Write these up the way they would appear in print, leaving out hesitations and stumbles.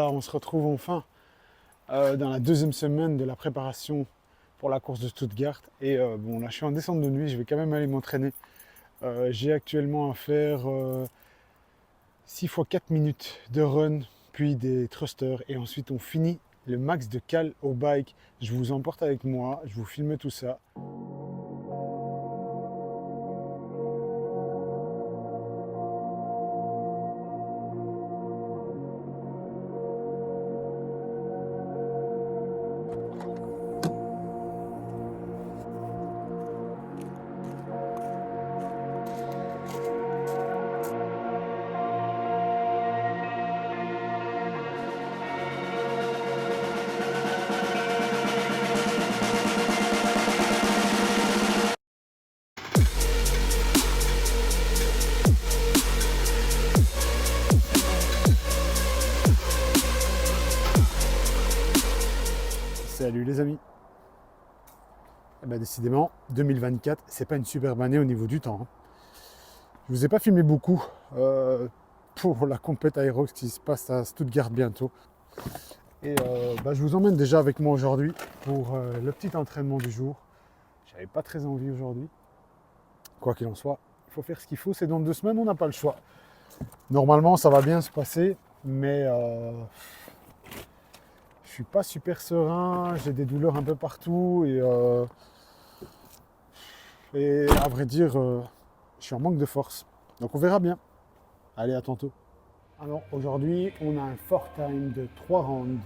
voilà, on se retrouve enfin dans la deuxième semaine de la préparation pour la course de Stuttgart. Et bon, là je suis en descente de nuit, je vais quand même aller m'entraîner. J'ai actuellement à faire 6 fois 4 minutes de run, puis des thrusters, et ensuite on finit le max de cale au bike. Je vous emporte avec moi, je vous filme tout ça. Salut les amis. Eh ben, décidément, 2024, c'est pas une superbe année au niveau du temps, hein. Je vous ai pas filmé beaucoup pour la compète Aerox qui se passe à Stuttgart bientôt. Et je vous emmène déjà avec moi aujourd'hui pour le petit entraînement du jour. J'avais pas très envie aujourd'hui. Quoi qu'il en soit, il faut faire ce qu'il faut. C'est dans 2 semaines, on n'a pas le choix. Normalement, ça va bien se passer, mais je suis pas super serein. J'ai des douleurs un peu partout et à vrai dire, je suis en manque de force. Donc on verra bien. Allez, à tantôt. Alors aujourd'hui, on a un fort time de 3 rounds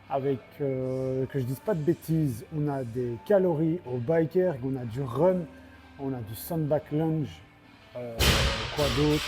avec, que je dise pas de bêtises, on a des calories au bike erg, on a du run, on a du sandbag lunge, quoi d'autre,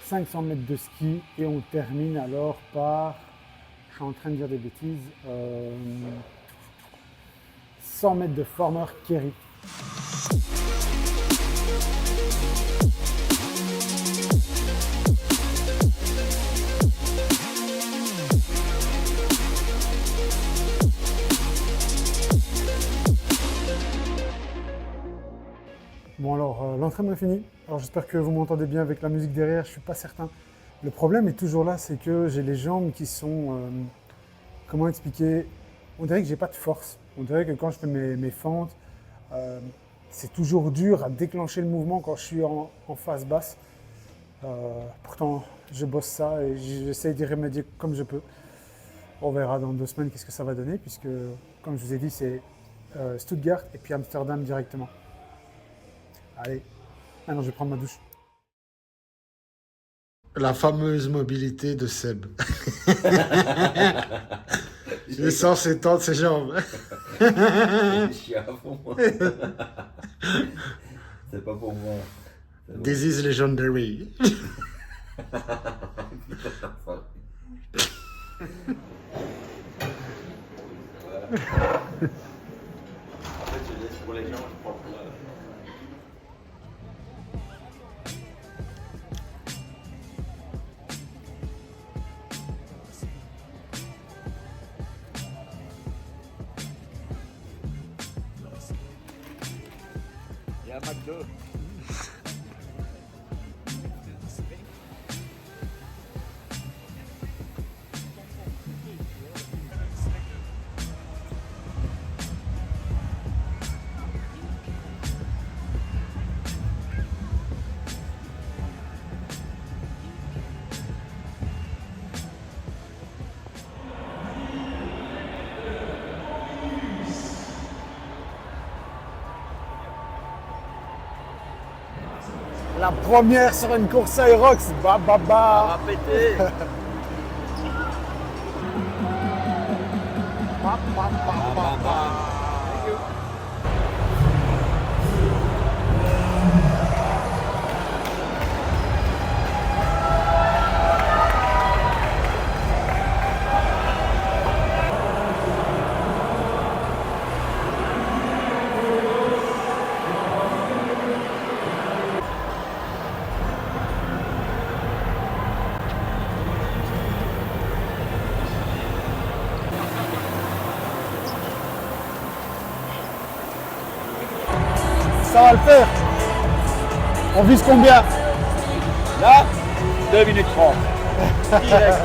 500 mètres de ski, et on termine alors par, je suis en train de dire des bêtises, 100 mètres de former carry. Bon alors, l'entraînement est fini. Alors j'espère que vous m'entendez bien avec la musique derrière, je ne suis pas certain. Le problème est toujours là, c'est que j'ai les jambes qui sont, comment expliquer, on dirait que j'ai pas de force. On dirait que quand je fais mes fentes, c'est toujours dur à déclencher le mouvement quand je suis en phase basse. Pourtant, je bosse ça et j'essaie d'y remédier comme je peux. On verra dans 2 semaines qu'est-ce que ça va donner, puisque, comme je vous ai dit, c'est Stuttgart et puis Amsterdam directement. Allez, maintenant je vais prendre ma douche. La fameuse mobilité de Seb. Il est censé tendre ses jambes. Je suis à fond, moi. C'est pas pour moi. Bon. This is legendary. En fait, je laisse pour les gens, je prends pour la... Il y a un McDo. La première sur une course Aerox, bah. Ça va péter. Ça va le faire. On vise combien? Là, 2 minutes 30. Direct.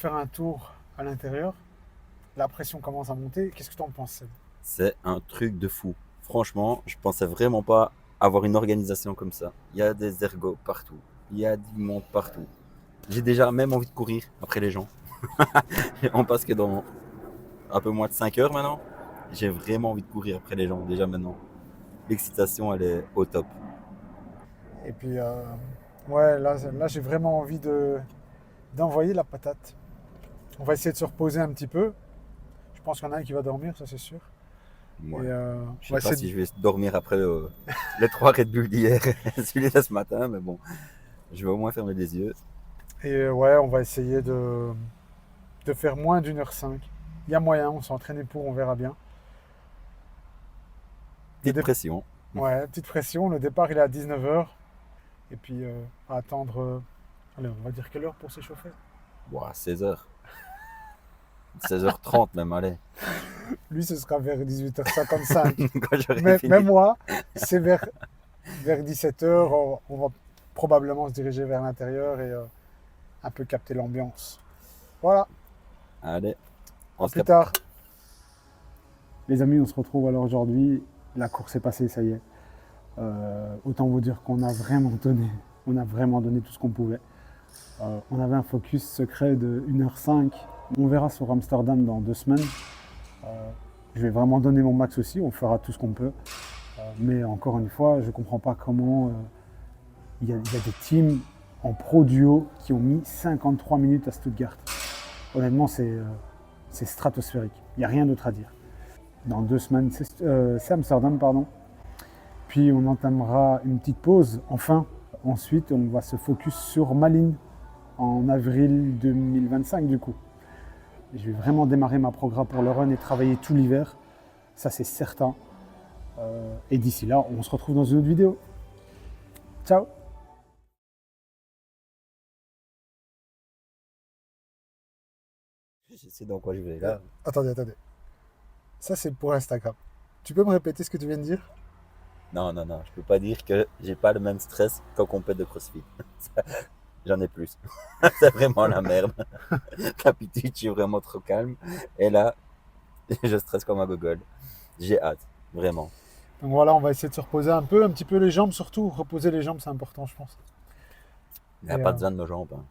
faire un tour à l'intérieur. La pression commence à monter. Qu'est-ce que tu en penses, Seb? C'est un truc de fou. Franchement, je pensais vraiment pas avoir une organisation comme ça. Il y a des ergots partout. Il y a du monde partout. J'ai déjà même envie de courir après les gens. On passe que dans un peu moins de 5 heures maintenant. J'ai vraiment envie de courir après les gens déjà maintenant. L'excitation, elle est au top. Et puis, ouais, là j'ai vraiment envie d'envoyer la patate. On va essayer de se reposer un petit peu. Je pense qu'il y en a un qui va dormir, ça c'est sûr. Moi, Et, je on va sais pas essayer si je vais dormir après les 3 Red Bull d'hier, celui de ce matin, mais bon, je vais au moins fermer les yeux. ouais, on va essayer de faire moins d'1h05. Il y a moyen, on s'est entraîné pour, on verra bien. Petite pression. Ouais, petite pression. Le départ, il est à 19h. Et puis, à attendre. Allez, on va dire quelle heure pour s'échauffer? Ouah, 16h. 16h30 même, allez. Lui, ce sera vers 18h55. Quand j'aurai mais, fini. mais moi, c'est vers 17h. On va probablement se diriger vers l'intérieur et un peu capter l'ambiance. Voilà, Allez, on à se plus capte. tard. Les amis, on se retrouve alors aujourd'hui. La course est passée, ça y est. Autant vous dire qu'on a vraiment donné. On a vraiment donné tout ce qu'on pouvait. On avait un focus secret de 1h05. On verra sur Amsterdam dans 2 semaines. Je vais vraiment donner mon max aussi. On fera tout ce qu'on peut. Mais encore une fois, je ne comprends pas comment il y a des teams en pro duo qui ont mis 53 minutes à Stuttgart. Honnêtement, c'est stratosphérique. Il n'y a rien d'autre à dire. Dans 2 semaines, c'est Amsterdam, pardon. Puis on entamera une petite pause, enfin. Ensuite, on va se focus sur Malines en avril 2025 du coup. Je vais vraiment démarrer ma programme pour le run et travailler tout l'hiver. Ça, c'est certain. Et d'ici là, on se retrouve dans une autre vidéo. Ciao! Je sais dans quoi je vais là. Attendez. Ça, c'est pour Instagram. Tu peux me répéter ce que tu viens de dire? Non, je peux pas dire que j'ai pas le même stress qu'en compète de CrossFit. J'en ai plus. C'est vraiment la merde. D'habitude, je suis vraiment trop calme. Et là, je stresse comme un gogol. J'ai hâte, vraiment. Donc voilà, on va essayer de se reposer un petit peu les jambes surtout. Reposer les jambes, c'est important, je pense. Il n'y a Et, pas besoin de nos jambes. Hein.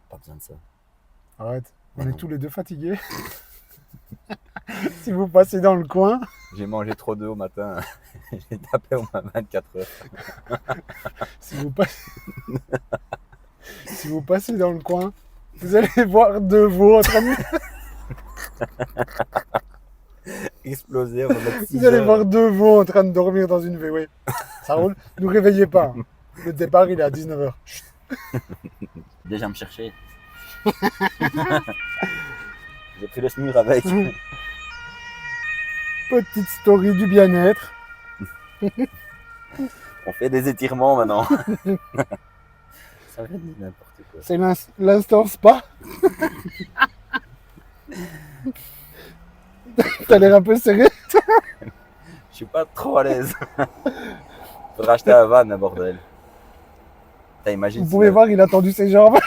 Pas besoin de ça. Arrête, on Mais est non. tous les deux fatigués. Si vous passez dans le coin, J'ai mangé trop d'œufs au matin. J'ai tapé au moins 24 heures. si vous passez, si vous passez dans le coin, vous allez voir 2 veaux en train de... Explosé, on va mettre 6 Vous allez heures. voir 2 veaux en train de dormir dans une VW. Ça roule. Ne nous réveillez pas. Hein. Le départ, il est à 19h. Déjà me chercher. J'ai pris le SMUR avec. Petite story du bien-être. On fait des étirements maintenant. Ça va dire n'importe quoi. C'est l'instant spa. T'as l'air un peu serré. Je suis pas trop à l'aise. Faudra acheter un van, bordel. T'as imagine Vous pouvez voir, il a tendu ses jambes.